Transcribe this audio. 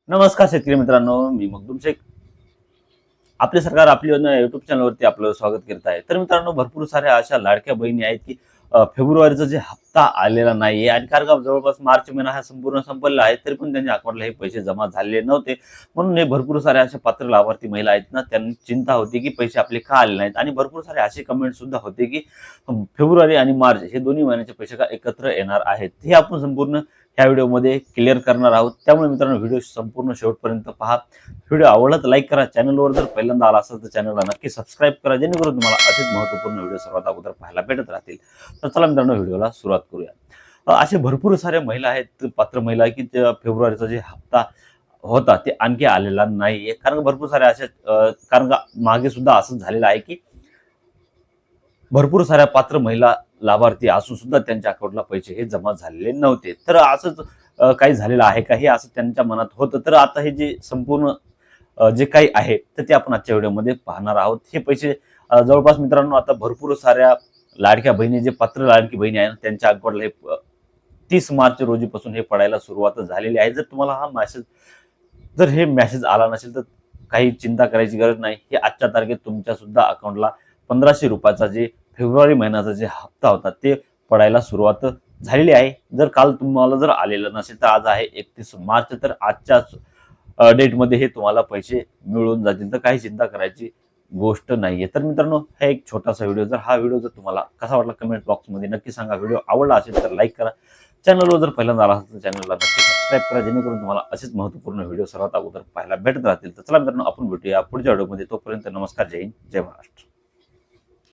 नमस्कार शेतकरी मित्रांनो, मी मखदूम शेख. आपले सरकार आपली योजना युट्यूब चॅनलवरती आपलं स्वागत करत आहे. तर मित्रांनो, भरपूर साऱ्या अशा लाडक्या बहिणी आहेत की फेब्रुवारीचा जे हप्ता आलेला नाहीये आणि कारण का जवळपास मार्च महिना हा संपूर्ण संपलेला आहे, तरी पण त्यांच्या अकाउंटला हे पैसे जमा झालेले नव्हते. म्हणून हे भरपूर साऱ्या अशा पात्र लाभार्थी महिला आहेत ना, त्यांना चिंता होती की पैसे आपले का आले नाहीत आणि भरपूर सारे असे कमेंट सुद्धा होते की फेब्रुवारी आणि मार्च हे दोन्ही महिन्याचे पैसे का एकत्र येणार आहेत. हे आपण संपूर्ण ह्या व्हिडिओमध्ये क्लिअर करणार आहोत. त्यामुळे मित्रांनो, व्हिडिओ संपूर्ण शेवटपर्यंत पहा. व्हिडिओ आवडला तर लाईक करा. चॅनलवर जर पहिल्यांदा आला असेल तर चॅनलला नक्की सबस्क्राईब करा, जेणेकरून तुम्हाला असेच महत्त्वपूर्ण व्हिडिओ सर्वात अगोदर पाहायला भेटत राहतील. तर चला मित्रांनो, व्हिडिओला सुरुवात करूया. असे भरपूर साऱ्या महिला आहेत, पात्र महिला की त्या फेब्रुवारीचा जे हप्ता होता ते आणखी आलेला नाहीये. कारण भरपूर साऱ्या अशा कारण का मागे सुद्धा असंच झालेलं आहे की भरपूर साऱ्या पात्र महिला लाभार्थी असून सुद्धा त्यांच्या अकाउंटला पैसे हे जमा झालेले नव्हते. तर असंच काही झालेलं आहे का, हे असं त्यांच्या मनात होतं. तर आता हे जे संपूर्ण जे काही आहे तर ते आपण आजच्या व्हिडिओमध्ये पाहणार आहोत. हे पैसे जवळपास मित्रांनो, आता भरपूर साऱ्या लाडक्या बहिणी, जे पात्र लाडकी बहिणी आहे ना, त्यांच्या अकाउंटला हे 30 मार्च रोजीपासून हे पडायला सुरुवात झालेली आहे. जर तुम्हाला जर हे मेसेज आला नसेल तर काही चिंता करायची गरज नाही. हे आजच्या तारखेत तुमच्या सुद्धा अकाउंटला ₹1500 जे फेब्रुवारी महिन्याचा जे हप्ता होता ते पडायला सुरुवात झालेली आहे. जर काल तुम्हाला जर आलेलं नसेल तर आज आहे 31 मार्च. तर आजच्याच डेटमध्ये हे तुम्हाला पैसे मिळून जातील. तर काही चिंता करायची गोष्ट नाहीये. तर मित्रांनो, हा एक छोटासा व्हिडिओ. जर हा व्हिडिओ जर तुम्हाला कसा वाटला कमेंट बॉक्समध्ये नक्की सांगा. व्हिडिओ आवडला असेल तर लाईक करा. चॅनलवर जर पहिल्यांदा आला असेल तर चॅनलला नक्की सबस्क्राईब करा, जेणेकरून तुम्हाला असेच महत्त्वपूर्ण व्हिडिओ सर्वात अगोदर पाहायला भेटत राहतील. तर चला मित्रांनो, आपण भेटूया पुढच्या व्हिडिओमध्ये. तोपर्यंत नमस्कार, जय हिंद, जय महाराष्ट्र.